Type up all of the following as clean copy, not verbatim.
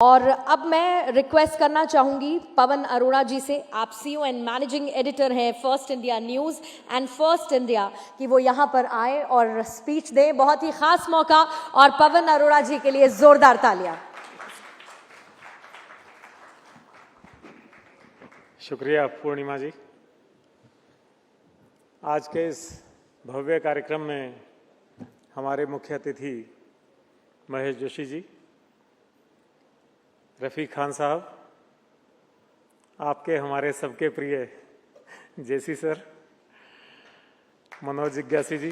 और अब मैं रिक्वेस्ट करना चाहूंगी पवन अरोड़ा जी से, आप सीईओ एंड मैनेजिंग एडिटर हैं first India news and first India, कि वो यहाँ पर आए और स्पीच दें। बहुत ही खास मौका, और पवन अरोड़ा जी के लिए जोरदार तालियां। शुक्रिया पूर्णिमा जी। आज के इस भव्य कार्यक्रम में हमारे मुख्य अतिथि महेश जोशी जी, रफ़ीक खान साहब, आपके हमारे सबके प्रिय जेसी सर, मनोज जिज्ञासी जी,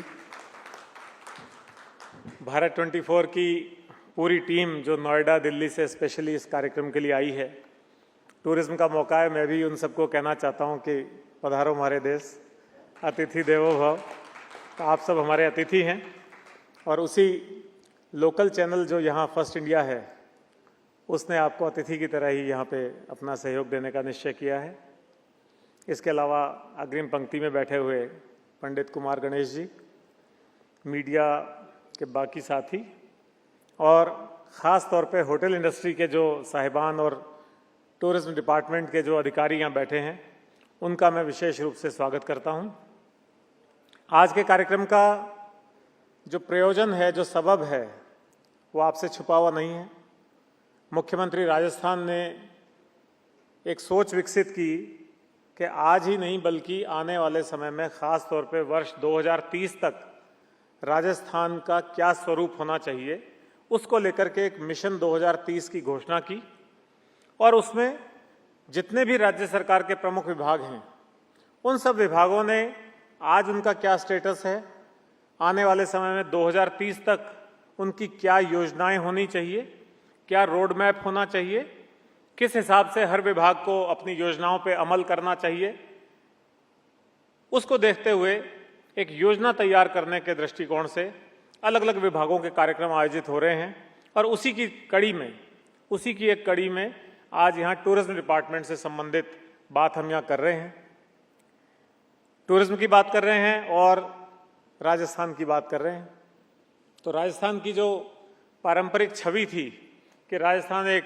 भारत 24 की पूरी टीम जो नोएडा दिल्ली से स्पेशली इस कार्यक्रम के लिए आई है। टूरिज्म का मौका है, मैं भी उन सबको कहना चाहता हूं कि पधारो हमारे देश, अतिथि देवो भव। तो आप सब हमारे अतिथि हैं, और उसी लोकल चैनल जो यहाँ फर्स्ट इंडिया है उसने आपको अतिथि की तरह ही यहाँ पे अपना सहयोग देने का निश्चय किया है। इसके अलावा अग्रिम पंक्ति में बैठे हुए पंडित कुमार गणेश जी, मीडिया के बाकी साथी, और ख़ास तौर पे होटल इंडस्ट्री के जो साहिबान और टूरिज्म डिपार्टमेंट के जो अधिकारी यहाँ बैठे हैं, उनका मैं विशेष रूप से स्वागत करता हूँ। आज के कार्यक्रम का जो प्रयोजन है, जो सबब है, वो आपसे छुपा हुआ नहीं है। मुख्यमंत्री राजस्थान ने एक सोच विकसित की कि आज ही नहीं बल्कि आने वाले समय में, ख़ास तौर पे वर्ष 2030 तक राजस्थान का क्या स्वरूप होना चाहिए, उसको लेकर के एक मिशन 2030 की घोषणा की। और उसमें जितने भी राज्य सरकार के प्रमुख विभाग हैं, उन सब विभागों ने आज उनका क्या स्टेटस है, आने वाले समय में 2030 तक उनकी क्या योजनाएं होनी चाहिए, क्या रोड मैप होना चाहिए, किस हिसाब से हर विभाग को अपनी योजनाओं पे अमल करना चाहिए, उसको देखते हुए एक योजना तैयार करने के दृष्टिकोण से अलग अलग विभागों के कार्यक्रम आयोजित हो रहे हैं। और उसी की एक कड़ी में आज यहाँ टूरिज्म डिपार्टमेंट से संबंधित बात हम यहाँ कर रहे हैं। टूरिज्म की बात कर रहे हैं और राजस्थान की बात कर रहे हैं। तो राजस्थान की जो पारंपरिक छवि थी कि राजस्थान एक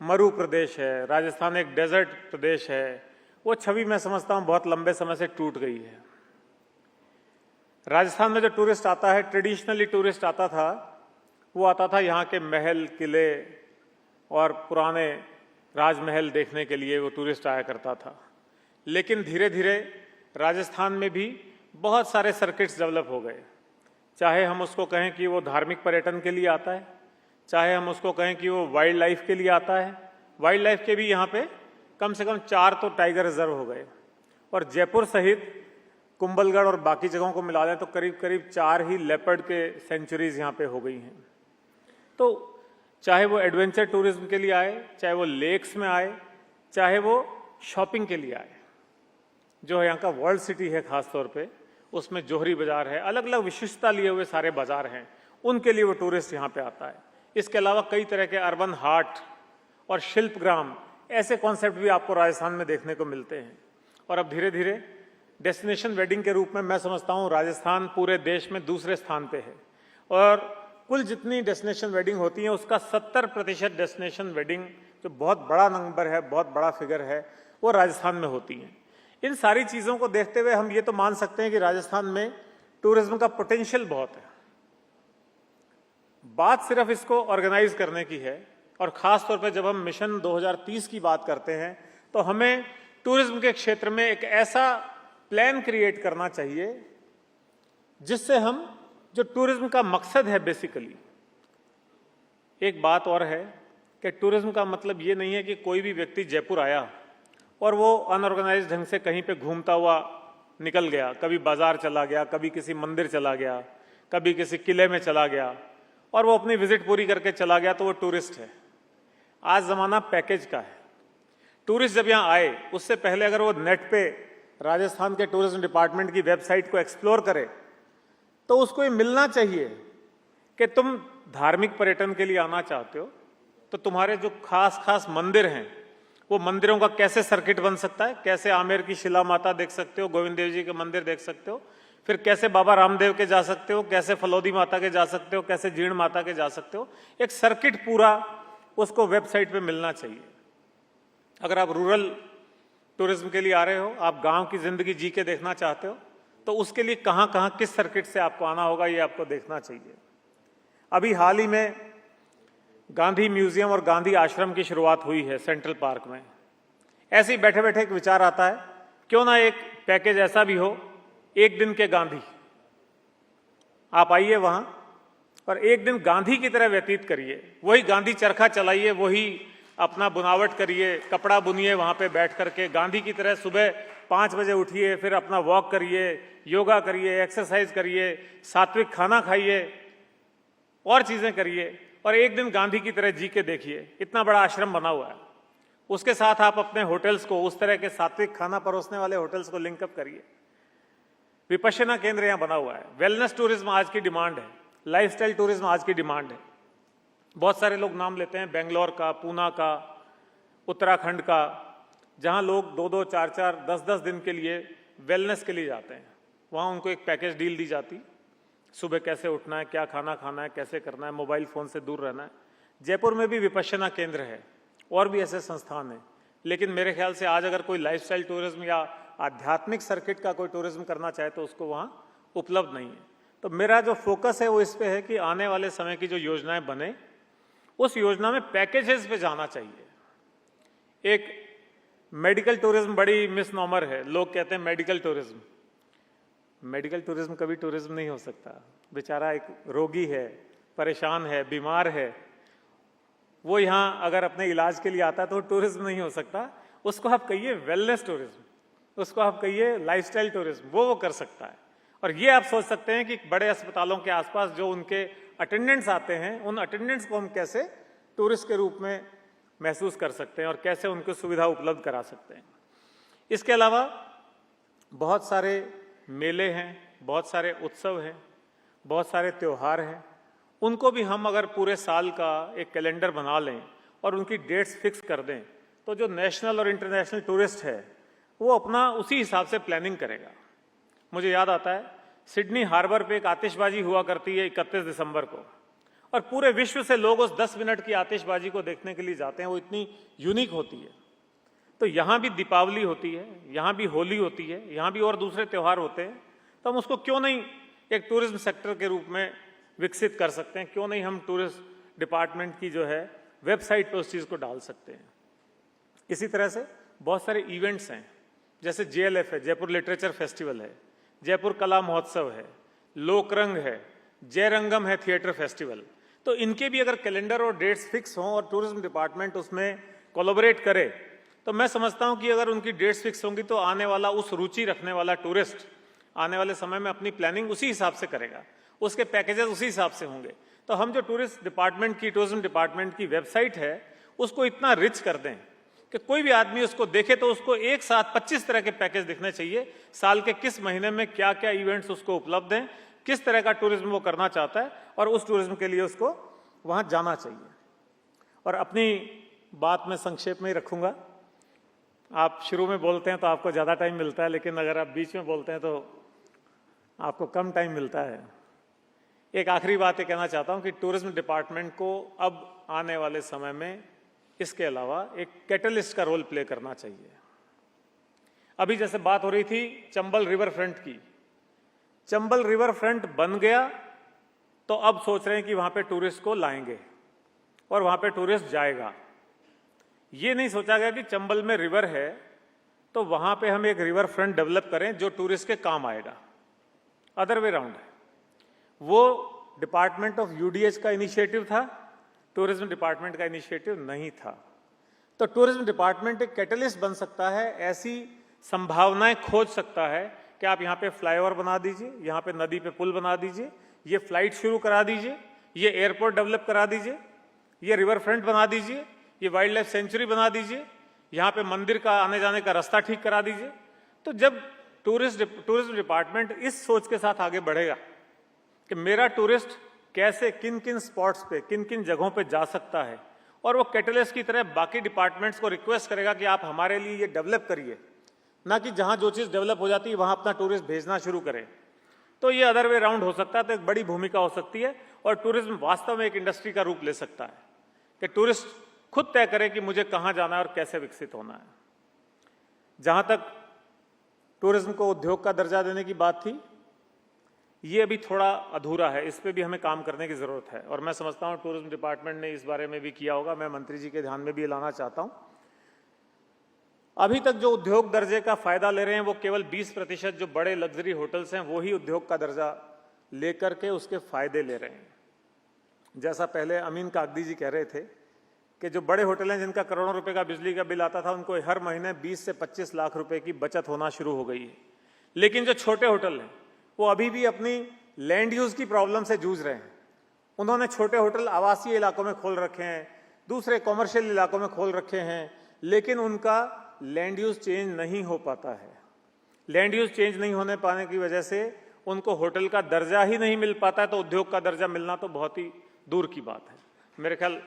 मरु प्रदेश है, राजस्थान एक डेजर्ट प्रदेश है, वो छवि मैं समझता हूँ बहुत लंबे समय से टूट गई है। राजस्थान में जो टूरिस्ट आता है, ट्रेडिशनली टूरिस्ट आता था, वो आता था यहाँ के महल, किले और पुराने राजमहल देखने के लिए वो टूरिस्ट आया करता था। लेकिन धीरे धीरे राजस्थान में भी बहुत सारे सर्किट्स डेवलप हो गए। चाहे हम उसको कहें कि वो धार्मिक पर्यटन के लिए आता है, चाहे हम उसको कहें कि वो वाइल्ड लाइफ के लिए आता है। वाइल्ड लाइफ के भी यहाँ पे कम से कम 4 तो टाइगर रिजर्व हो गए, और जयपुर सहित कुंभलगढ़ और बाकी जगहों को मिला दें तो करीब करीब 4 ही लेपर्ड के सेंचुरीज यहाँ पे हो गई हैं। तो चाहे वो एडवेंचर टूरिज्म के लिए आए, चाहे वो लेक्स में आए, चाहे वो शॉपिंग के लिए आए, जो है यहाँ का वर्ल्ड सिटी है खास तौर पे, उसमें जोहरी बाजार है, अलग अलग विशिष्टता लिए हुए सारे बाजार हैं, उनके लिए वो टूरिस्ट यहाँ पे आता है। इसके अलावा कई तरह के अर्बन हाट और शिल्पग्राम, ऐसे कॉन्सेप्ट भी आपको राजस्थान में देखने को मिलते हैं। और अब धीरे धीरे डेस्टिनेशन वेडिंग के रूप में मैं समझता हूँ राजस्थान पूरे देश में दूसरे स्थान पे है। और कुल जितनी डेस्टिनेशन वेडिंग होती है उसका 70% डेस्टिनेशन वेडिंग, जो बहुत बड़ा नंबर है, बहुत बड़ा फिगर है, वो राजस्थान में होती हैं। इन सारी चीज़ों को देखते हुए हम ये तो मान सकते हैं कि राजस्थान में टूरिज्म का पोटेंशियल बहुत है। बात सिर्फ इसको ऑर्गेनाइज करने की है, और ख़ास तौर पे जब हम मिशन 2030 की बात करते हैं तो हमें टूरिज्म के क्षेत्र में एक ऐसा प्लान क्रिएट करना चाहिए जिससे हम, जो टूरिज्म का मकसद है बेसिकली, एक बात और है कि टूरिज्म का मतलब ये नहीं है कि कोई भी व्यक्ति जयपुर आया और वो अनऑर्गेनाइज ढंग से कहीं पे घूमता हुआ निकल गया, कभी बाजार चला गया, कभी किसी मंदिर चला गया, कभी किसी किले में चला गया और वो अपनी विजिट पूरी करके चला गया, तो वो टूरिस्ट है। आज ज़माना पैकेज का है। टूरिस्ट जब यहाँ आए उससे पहले अगर वो नेट पे राजस्थान के टूरिज्म डिपार्टमेंट की वेबसाइट को एक्सप्लोर करे तो उसको ये मिलना चाहिए कि तुम धार्मिक पर्यटन के लिए आना चाहते हो तो तुम्हारे जो खास मंदिर हैं, वो मंदिरों का कैसे सर्किट बन सकता है, कैसे आमेर की शिला माता देख सकते हो, गोविंद देव जी के मंदिर देख सकते हो, फिर कैसे बाबा रामदेव के जा सकते हो, कैसे फलोदी माता के जा सकते हो, कैसे जीर्ण माता के जा सकते हो। एक सर्किट पूरा उसको वेबसाइट पे मिलना चाहिए। अगर आप रूरल टूरिज्म के लिए आ रहे हो, आप गांव की जिंदगी जी के देखना चाहते हो, तो उसके लिए कहां कहां किस सर्किट से आपको आना होगा, ये आपको देखना चाहिए। अभी हाल ही में गांधी म्यूजियम और गांधी आश्रम की शुरुआत हुई है सेंट्रल पार्क में। ऐसे ही बैठे बैठे एक विचार आता है, क्यों ना एक पैकेज ऐसा भी हो, एक दिन के गांधी। आप आइए वहां और एक दिन गांधी की तरह व्यतीत करिए, वही गांधी चरखा चलाइए, वही अपना बुनावट करिए, कपड़ा बुनिए वहां पे बैठ करके, गांधी की तरह सुबह 5 बजे उठिए, फिर अपना वॉक करिए, योगा करिए, एक्सरसाइज करिए, सात्विक खाना खाइए और चीजें करिए, और एक दिन गांधी की तरह जी के देखिए। इतना बड़ा आश्रम बना हुआ है, उसके साथ आप अपने होटल्स को, उस तरह के सात्विक खाना परोसने वाले होटल्स को लिंकअप करिए। विपश्यना केंद्र यहां बना हुआ है। वेलनेस टूरिज्म आज की डिमांड है, लाइफस्टाइल टूरिज्म आज की डिमांड है। बहुत सारे लोग नाम लेते हैं बेंगलोर का, पूना का, उत्तराखंड का, जहां लोग 2-2, 4-4, 10-10 दिन के लिए वेलनेस के लिए जाते हैं। वहां उनको एक पैकेज डील दी जाती, सुबह कैसे उठना है, क्या खाना खाना है, कैसे करना है, मोबाइल फोन से दूर रहना है। जयपुर में भी विपश्यना केंद्र है और भी ऐसे संस्थान हैं, लेकिन मेरे ख्याल से आज अगर कोई लाइफस्टाइल टूरिज्म या आध्यात्मिक सर्किट का कोई टूरिज्म करना चाहे तो उसको वहां उपलब्ध नहीं है। तो मेरा जो फोकस है वो इस पे है कि आने वाले समय की जो योजनाएं बने, उस योजना में पैकेजेस पे जाना चाहिए। एक मेडिकल टूरिज्म बड़ी मिसनॉमर है, लोग कहते हैं मेडिकल टूरिज्म। मेडिकल टूरिज्म कभी टूरिज्म नहीं हो सकता। बेचारा एक रोगी है, परेशान है, बीमार है, वो यहां अगर अपने इलाज के लिए आता है तो टूरिज्म नहीं हो सकता। उसको आप कहिए वेलनेस टूरिज्म, उसको आप कहिए लाइफस्टाइल टूरिज्म, वो कर सकता है। और ये आप सोच सकते हैं कि बड़े अस्पतालों के आसपास जो उनके अटेंडेंट्स आते हैं, उन अटेंडेंट्स को हम कैसे टूरिस्ट के रूप में महसूस कर सकते हैं और कैसे उनको सुविधा उपलब्ध करा सकते हैं। इसके अलावा बहुत सारे मेले हैं, बहुत सारे उत्सव हैं, बहुत सारे त्योहार हैं। उनको भी हम अगर पूरे साल का एक कैलेंडर बना लें और उनकी डेट्स फिक्स कर दें, तो जो नेशनल और इंटरनेशनल टूरिस्ट है वो अपना उसी हिसाब से प्लानिंग करेगा। मुझे याद आता है सिडनी हार्बर पे एक आतिशबाजी हुआ करती है 31 दिसंबर को, और पूरे विश्व से लोग उस 10 मिनट की आतिशबाजी को देखने के लिए जाते हैं। वो इतनी यूनिक होती है। तो यहां भी दीपावली होती है, यहां भी होली होती है, यहां भी और दूसरे त्योहार होते हैं। तो हम उसको क्यों नहीं एक टूरिज्म सेक्टर के रूप में विकसित कर सकते हैं? क्यों नहीं हम टूरिस्ट डिपार्टमेंट की जो है वेबसाइट पे उस चीज को डाल सकते हैं? इसी तरह से बहुत सारे इवेंट्स हैं, जैसे JLF है, जयपुर लिटरेचर फेस्टिवल है, जयपुर कला महोत्सव है, लोकरंग है, जयरंगम है, थिएटर फेस्टिवल। तो इनके भी अगर कैलेंडर और डेट्स फिक्स हों और टूरिज्म डिपार्टमेंट उसमें कोलैबोरेट करे, तो मैं समझता हूं कि अगर उनकी डेट्स फिक्स होंगी तो आने वाला उस रुचि रखने वाला टूरिस्ट आने वाले समय में अपनी प्लानिंग उसी हिसाब से करेगा, उसके पैकेजेस उसी हिसाब से होंगे। तो हम जो टूरिस्ट डिपार्टमेंट की, टूरिज्म डिपार्टमेंट की वेबसाइट है, उसको इतना रिच कर दें कि कोई भी आदमी उसको देखे तो उसको एक साथ 25 तरह के पैकेज दिखने चाहिए। साल के किस महीने में क्या क्या इवेंट्स उसको उपलब्ध हैं, किस तरह का टूरिज्म वो करना चाहता है, और उस टूरिज्म के लिए उसको वहां जाना चाहिए। और अपनी बात में संक्षेप में ही रखूंगा। आप शुरू में बोलते हैं तो आपको ज्यादा टाइम मिलता है, लेकिन अगर आप बीच में बोलते हैं तो आपको कम टाइम मिलता है। एक आखिरी बात ये कहना चाहता हूं कि टूरिज्म डिपार्टमेंट को अब आने वाले समय में इसके अलावा एक कैटलिस्ट का रोल प्ले करना चाहिए। अभी जैसे बात हो रही थी चंबल रिवर फ्रंट की, चंबल रिवर फ्रंट बन गया तो अब सोच रहे हैं कि वहां पे टूरिस्ट को लाएंगे और वहां पे टूरिस्ट जाएगा। ये नहीं सोचा गया कि चंबल में रिवर है तो वहां पे हम एक रिवर फ्रंट डेवलप करें जो टूरिस्ट के काम आएगा। अदर वे राउंड है। वो डिपार्टमेंट ऑफ UDH का इनिशिएटिव था, टूरिज्म डिपार्टमेंट का इनिशिएटिव नहीं था। तो टूरिज्म डिपार्टमेंट एक कैटलिस्ट बन सकता है, ऐसी संभावनाएं खोज सकता है कि आप यहाँ पे फ्लाईओवर बना दीजिए, यहाँ पे नदी पे पुल बना दीजिए, ये फ्लाइट शुरू करा दीजिए, ये एयरपोर्ट डेवलप करा दीजिए, ये रिवर फ्रंट बना दीजिए, ये वाइल्ड लाइफ सेंचुरी बना दीजिए, यहाँ पे मंदिर का आने जाने का रास्ता ठीक करा दीजिए। तो जब टूरिज्म डिपार्टमेंट इस सोच के साथ आगे बढ़ेगा कि मेरा टूरिस्ट कैसे किन किन स्पॉट्स पे, किन किन जगहों पे जा सकता है, और वो कैटलिस्ट की तरह बाकी डिपार्टमेंट्स को रिक्वेस्ट करेगा कि आप हमारे लिए ये डेवलप करिए, ना कि जहां जो चीज डेवलप हो जाती है वहां अपना टूरिस्ट भेजना शुरू करें, तो ये अदर वे राउंड हो सकता है। तो एक बड़ी भूमिका हो सकती है और टूरिज्म वास्तव में एक इंडस्ट्री का रूप ले सकता है कि टूरिस्ट खुद तय करे कि मुझे कहां जाना है और कैसे विकसित होना है। जहां तक टूरिज्म को उद्योग का दर्जा देने की बात थी, ये अभी थोड़ा अधूरा है, इस पे भी हमें काम करने की जरूरत है और मैं समझता हूं टूरिज्म डिपार्टमेंट ने इस बारे में भी किया होगा। मैं मंत्री जी के ध्यान में भी लाना चाहता हूं। अभी तक जो उद्योग दर्जे का फायदा ले रहे हैं वो केवल 20% जो बड़े लग्जरी होटल्स हैं वो ही उद्योग का दर्जा लेकर के उसके फायदे ले रहे हैं। जैसा पहले अमीन कागदी जी कह रहे थे कि जो बड़े होटल हैं जिनका करोड़ों रुपए का बिजली का बिल आता था, उनको हर महीने 20 से 25 लाख रुपए की बचत होना शुरू हो गई है। लेकिन जो छोटे होटल हैं वो अभी भी अपनी लैंड यूज की प्रॉब्लम से जूझ रहे हैं। उन्होंने छोटे होटल आवासीय इलाकों में खोल रखे हैं, दूसरे कॉमर्शियल इलाकों में खोल रखे हैं, लेकिन उनका लैंड यूज चेंज नहीं हो पाता है। लैंड यूज चेंज नहीं होने पाने की वजह से उनको होटल का दर्जा ही नहीं मिल पाता है, तो उद्योग का दर्जा मिलना तो बहुत ही दूर की बात है। मेरे ख्याल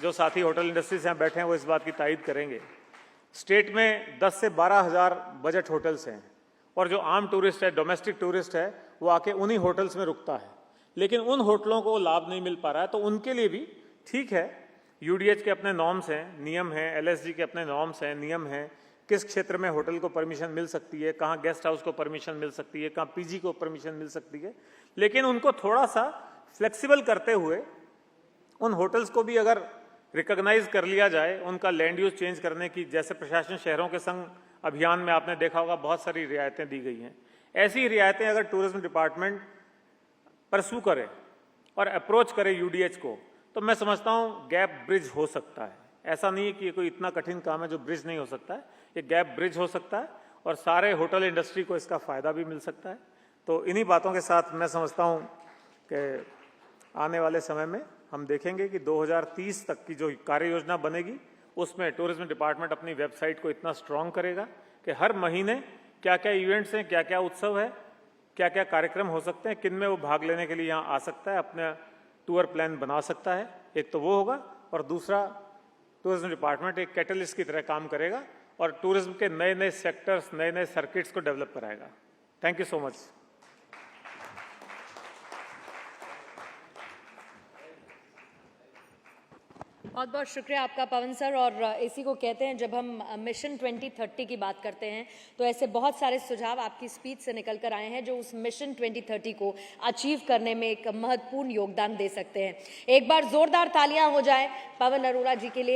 जो साथी होटल इंडस्ट्री से यहाँ बैठे हैं वो इस बात की तायद करेंगे। स्टेट में 10 से 12 हज़ार बजट होटल्स हैं और जो आम टूरिस्ट है, डोमेस्टिक टूरिस्ट है, वो आके उन्हीं होटल्स में रुकता है, लेकिन उन होटलों को लाभ नहीं मिल पा रहा है। तो उनके लिए भी ठीक है, यूडीएच के अपने नॉर्म्स हैं, नियम हैं, एलएसजी के अपने नॉर्म्स हैं, नियम हैं, किस क्षेत्र में होटल को परमिशन मिल सकती है, कहाँ गेस्ट हाउस को परमिशन मिल सकती है, कहाँ पीजी को परमिशन मिल सकती है। लेकिन उनको थोड़ा सा फ्लेक्सिबल करते हुए उन होटल्स को भी अगर रिकॉग्नाइज कर लिया जाए, उनका लैंड यूज चेंज करने की, जैसे प्रशासन शहरों के संग अभियान में आपने देखा होगा बहुत सारी रियायतें दी गई हैं। ऐसी रियायतें अगर टूरिज्म डिपार्टमेंट परसू करे और अप्रोच करे यूडीएच को, तो मैं समझता हूं गैप ब्रिज हो सकता है। ऐसा नहीं है कि ये कोई इतना कठिन काम है जो ब्रिज नहीं हो सकता है, ये गैप ब्रिज हो सकता है और सारे होटल इंडस्ट्री को इसका फायदा भी मिल सकता है। तो इन्हीं बातों के साथ मैं समझता हूं कि आने वाले समय में हम देखेंगे कि 2030 तक की जो कार्य योजना बनेगी उसमें टूरिज्म डिपार्टमेंट अपनी वेबसाइट को इतना स्ट्रांग करेगा कि हर महीने क्या क्या इवेंट्स हैं, क्या क्या उत्सव है, क्या क्या कार्यक्रम हो सकते हैं, किन में वो भाग लेने के लिए यहाँ आ सकता है, अपना टूर प्लान बना सकता है। एक तो वो होगा और दूसरा टूरिज्म डिपार्टमेंट एक कैटलिस्ट की तरह काम करेगा और टूरिज्म के नए नए सेक्टर्स, नए नए सर्किट्स को डेवलप कराएगा। Thank you so much. बहुत बहुत शुक्रिया आपका पवन सर। और इसी को कहते हैं, जब हम मिशन 2030 की बात करते हैं तो ऐसे बहुत सारे सुझाव आपकी स्पीच से निकल कर आए हैं जो उस मिशन 2030 को अचीव करने में एक महत्वपूर्ण योगदान दे सकते हैं। एक बार जोरदार तालियां हो जाए पवन अरोड़ा जी के लिए।